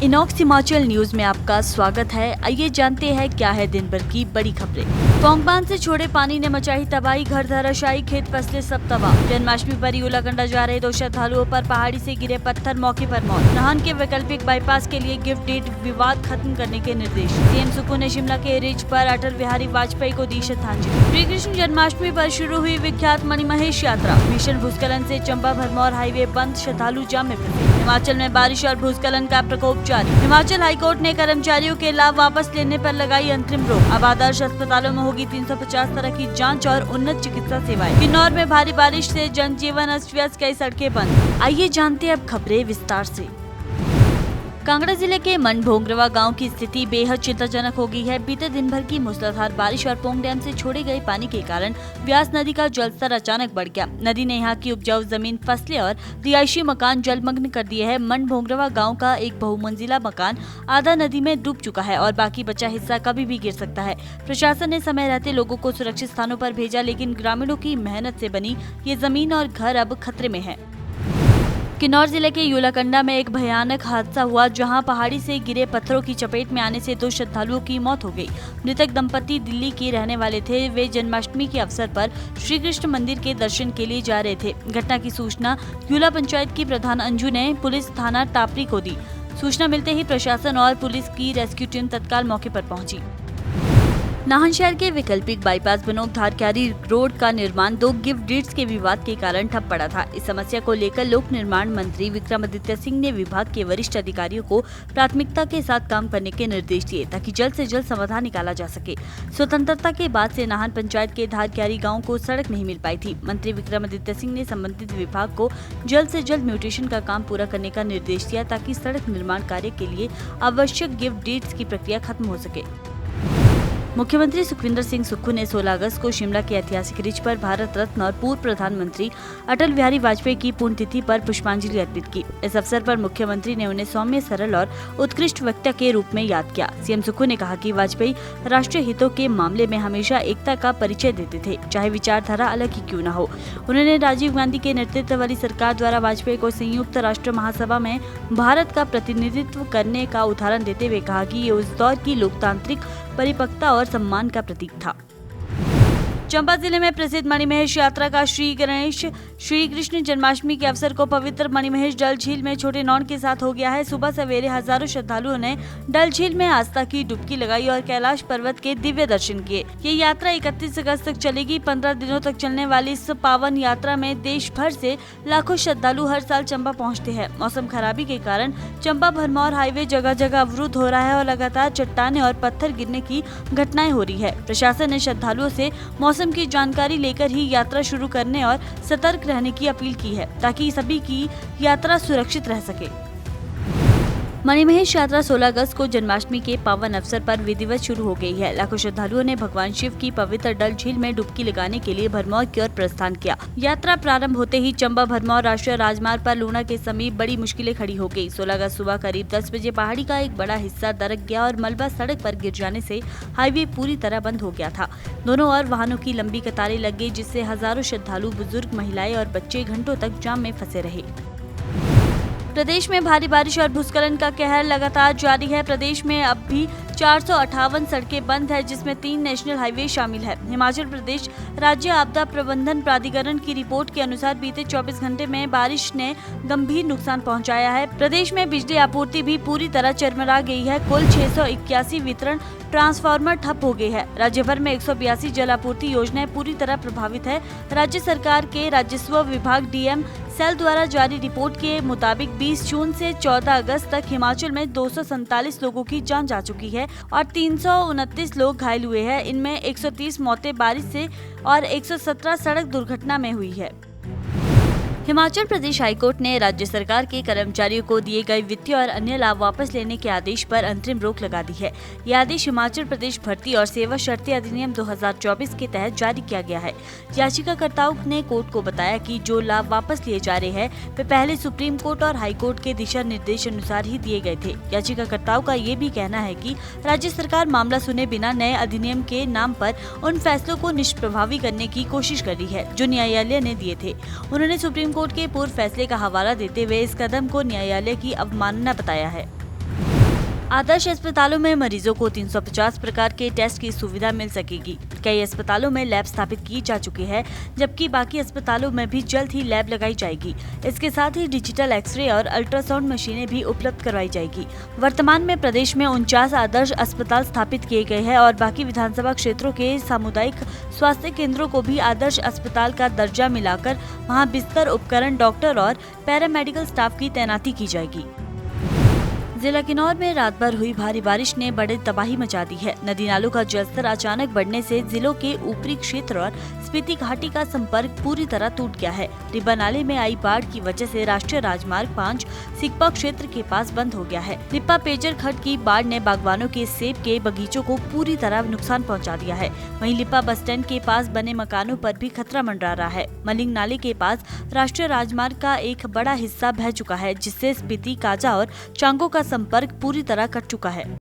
Inox Himachal news में आपका स्वागत है। आइए जानते हैं क्या है दिन भर की बड़ी खबरें। पौंग बांध से छोड़े पानी ने मचाई तबाही, घर धराशायी, खेत फसलें सब तबाह। जन्माष्टमी पर यूलाकंडा जा रहे 2 श्रद्धालुओं पर पहाड़ी से गिरे पत्थर, मौके पर मौत। नाहन के वैकल्पिक बाईपास के लिए गिफ्ट डीड विवाद खत्म करने के निर्देश। सीएम सुक्खू ने शिमला के रिज पर अटल बिहारी वाजपेयी को दी श्रद्धांजलि। श्री कृष्ण जन्माष्टमी पर शुरू हुई विख्यात मणिमहेश यात्रा। भीषण भूस्खलन से चंबा भरमौर हाईवे बंद, श्रद्धालु जाम में फंसे। हिमाचल में बारिश और भूस्खलन का प्रकोप जारी। हिमाचल हाईकोर्ट ने कर्मचारियों के लाभ वापस लेने पर लगाई अंतरिम रोक। अब आदर्श अस्पतालों में होगी 350 तरह की जांच और उन्नत चिकित्सा सेवाएं। किन्नौर में भारी बारिश से जनजीवन अस्त व्यस्त, कई सड़कें बंद। आइए जानते हैं अब खबरें विस्तार से। कांगड़ा जिले के मनभोंगरवा गांव की स्थिति बेहद चिंताजनक हो गई है। बीते दिन भर की मूसलाधार बारिश और पोंग डैम से छोड़े गए पानी के कारण व्यास नदी का जलस्तर अचानक बढ़ गया। नदी ने यहां की उपजाऊ जमीन, फसलें और रिहायशी मकान जलमग्न कर दिए हैं। मनभोंगरवा गांव का एक बहुमंजिला मकान आधा नदी में डूब चुका है और बाकी बचा हिस्सा कभी भी गिर सकता है। प्रशासन ने समय रहते लोगों को सुरक्षित स्थानों पर भेजा, लेकिन ग्रामीणों की मेहनत से बनी ये जमीन और घर अब खतरे में है। किन्नौर जिले के यूलाकंडा में एक भयानक हादसा हुआ, जहां पहाड़ी से गिरे पत्थरों की चपेट में आने से 2 श्रद्धालुओं की मौत हो गई। मृतक दंपति दिल्ली के रहने वाले थे। वे जन्माष्टमी के अवसर पर श्री कृष्ण मंदिर के दर्शन के लिए जा रहे थे। घटना की सूचना यूला पंचायत की प्रधान अंजू ने पुलिस थाना टापरी को दी। सूचना मिलते ही प्रशासन और पुलिस की रेस्क्यू टीम तत्काल मौके पर पहुंची। नाहन शहर के वैकल्पिक बाईपास बनोग क्यारी रोड का निर्माण 2 गिफ्ट डीड्स के विवाद के कारण ठप पड़ा था। इस समस्या को लेकर लोक निर्माण मंत्री विक्रमादित्य सिंह ने विभाग के वरिष्ठ अधिकारियों को प्राथमिकता के साथ काम करने के निर्देश दिए, ताकि जल्द से जल्द समाधान निकाला जा सके। स्वतंत्रता के बाद से नाहन पंचायत के क्यारी गाँव को सड़क नहीं मिल पाई थी। मंत्री विक्रमादित्य सिंह ने संबंधित विभाग को जल्द से जल्द म्यूटेशन का काम पूरा करने का निर्देश दिया, ताकि सड़क निर्माण कार्य के लिए आवश्यक गिफ्ट डीड्स की प्रक्रिया खत्म हो सके। मुख्यमंत्री सुखविंदर सिंह सुक्खू ने 16 अगस्त को शिमला के ऐतिहासिक रिज पर भारत रत्न और पूर्व प्रधानमंत्री अटल बिहारी वाजपेयी की पुण्यतिथि पर पुष्पांजलि अर्पित की। इस अवसर पर मुख्यमंत्री ने उन्हें सौम्य, सरल और उत्कृष्ट वक्ता के रूप में याद किया। सीएम सुक्खू ने कहा कि वाजपेयी राष्ट्रीय हितों के मामले में हमेशा एकता का परिचय देते थे, चाहे विचारधारा अलग ही क्यों न हो। उन्होंने राजीव गांधी के नेतृत्व वाली सरकार द्वारा वाजपेयी को संयुक्त राष्ट्र महासभा में भारत का प्रतिनिधित्व करने का उदाहरण देते हुए कहा कि ये उस दौर की लोकतांत्रिक परिपक्वता और सम्मान का प्रतीक था। चंबा जिले में प्रसिद्ध मणिमहेश यात्रा का श्री कृष्ण जन्माष्टमी के अवसर को पवित्र मणिमहेश डल झील में छोटे नौन के साथ हो गया है। सुबह सवेरे हजारों श्रद्धालुओं ने डल झील में आस्था की डुबकी लगाई और कैलाश पर्वत के दिव्य दर्शन किए। ये यात्रा 31 अगस्त तक चलेगी। 15 दिनों तक चलने वाली इस पावन यात्रा में देश भर से लाखों श्रद्धालु हर साल चंबा पहुँचते हैं। मौसम खराबी के कारण चंबा भरमौर हाईवे जगह जगह अवरुद्ध हो रहा है और लगातार चट्टाने और पत्थर गिरने की घटनाएं हो रही है। प्रशासन ने श्रद्धालुओं से मौसम की जानकारी लेकर ही यात्रा शुरू करने और सतर्क रहने की अपील की है, ताकि सभी की यात्रा सुरक्षित रह सके। मणिमहेश यात्रा 16 अगस्त को जन्माष्टमी के पावन अवसर पर विधिवत शुरू हो गई है। लाखों श्रद्धालुओं ने भगवान शिव की पवित्र डल झील में डुबकी लगाने के लिए भरमौर की ओर प्रस्थान किया। यात्रा प्रारंभ होते ही चंबा भरमौर राष्ट्रीय राजमार्ग पर लूणा के समीप बड़ी मुश्किलें खड़ी हो गई। 16 अगस्त सुबह करीब 10 बजे पहाड़ी का एक बड़ा हिस्सा दरक गया और मलबा सड़क पर गिर जाने से हाईवे पूरी तरह बंद हो गया था। दोनों ओर वाहनों की लंबी कतारें लग गई, जिससे हजारों श्रद्धालु, बुजुर्ग, महिलाएं और बच्चे घंटों तक जाम में फंसे रहे। प्रदेश में भारी बारिश और भूस्खलन का कहर लगातार जारी है। प्रदेश में अब भी 458 सड़कें बंद है, जिसमें 3 नेशनल हाईवे शामिल है। हिमाचल प्रदेश राज्य आपदा प्रबंधन प्राधिकरण की रिपोर्ट के अनुसार बीते 24 घंटे में बारिश ने गंभीर नुकसान पहुंचाया है। प्रदेश में बिजली आपूर्ति भी पूरी तरह चरमरा गई है। कुल 681 वितरण ट्रांसफार्मर ठप हो गए हैं। राज्य भर में 182 जल आपूर्ति योजनाएं पूरी तरह प्रभावित है। राज्य सरकार के राजस्व विभाग डीएम सेल द्वारा जारी रिपोर्ट के मुताबिक 20 जून से 14 अगस्त तक हिमाचल में 247 लोगों की जान जा चुकी है और 329 लोग घायल हुए हैं। इनमें 130 मौतें बारिश से और 117 सड़क दुर्घटना में हुई है। हिमाचल प्रदेश हाईकोर्ट ने राज्य सरकार के कर्मचारियों को दिए गए वित्तीय और अन्य लाभ वापस लेने के आदेश पर अंतरिम रोक लगा दी है। यह आदेश हिमाचल प्रदेश भर्ती और सेवा शर्तें अधिनियम 2024 के तहत जारी किया गया है। याचिकाकर्ताओं ने कोर्ट को बताया कि जो लाभ वापस लिए जा रहे हैं वे पहले सुप्रीम कोर्ट और हाई कोर्ट के दिशा निर्देश अनुसार ही दिए गए थे। याचिकाकर्ताओं का ये भी कहना है कि राज्य सरकार मामला सुने बिना नए अधिनियम के नाम पर उन फैसलों को निष्प्रभावी करने की कोशिश कर रही है जो न्यायालय ने दिए थे। उन्होंने सुप्रीम कोर्ट के पूर्व फैसले का हवाला देते हुए इस कदम को न्यायालय की अवमानना बताया है। आदर्श अस्पतालों में मरीजों को 350 प्रकार के टेस्ट की सुविधा मिल सकेगी। कई अस्पतालों में लैब स्थापित की जा चुकी है, जबकि बाकी अस्पतालों में भी जल्द ही लैब लगाई जाएगी। इसके साथ ही डिजिटल एक्सरे और अल्ट्रासाउंड मशीनें भी उपलब्ध करवाई जाएगी। वर्तमान में प्रदेश में 49 आदर्श अस्पताल स्थापित किए गए हैं और बाकी विधानसभा क्षेत्रों के सामुदायिक स्वास्थ्य केंद्रों को भी आदर्श अस्पताल का दर्जा मिलाकर वहां बिस्तर, उपकरण, डॉक्टर और पैरामेडिकल स्टाफ की तैनाती की जाएगी। जिला किन्नौर में रात भर हुई भारी बारिश ने बड़ी तबाही मचा दी है। नदी नालों का जलस्तर अचानक बढ़ने से जिलों के ऊपरी क्षेत्र और स्पीति घाटी का संपर्क पूरी तरह टूट गया है। रिब्बा नाले में आई बाढ़ की वजह से राष्ट्रीय राजमार्ग 5 सिकपा क्षेत्र के पास बंद हो गया है। रिब्बा पेयजल खड्ड की बाढ़ ने बागवानों के सेब के बगीचों को पूरी तरह नुकसान पहुँचा दिया है। वहीं लिप्पा बस स्टैंड के पास बने मकानों पर भी खतरा मंडरा रहा है। मलिंग नाले के पास राष्ट्रीय राजमार्ग का एक बड़ा हिस्सा बह चुका है, जिससे स्पीति, काजा और चांगो का संपर्क पूरी तरह कट चुका है।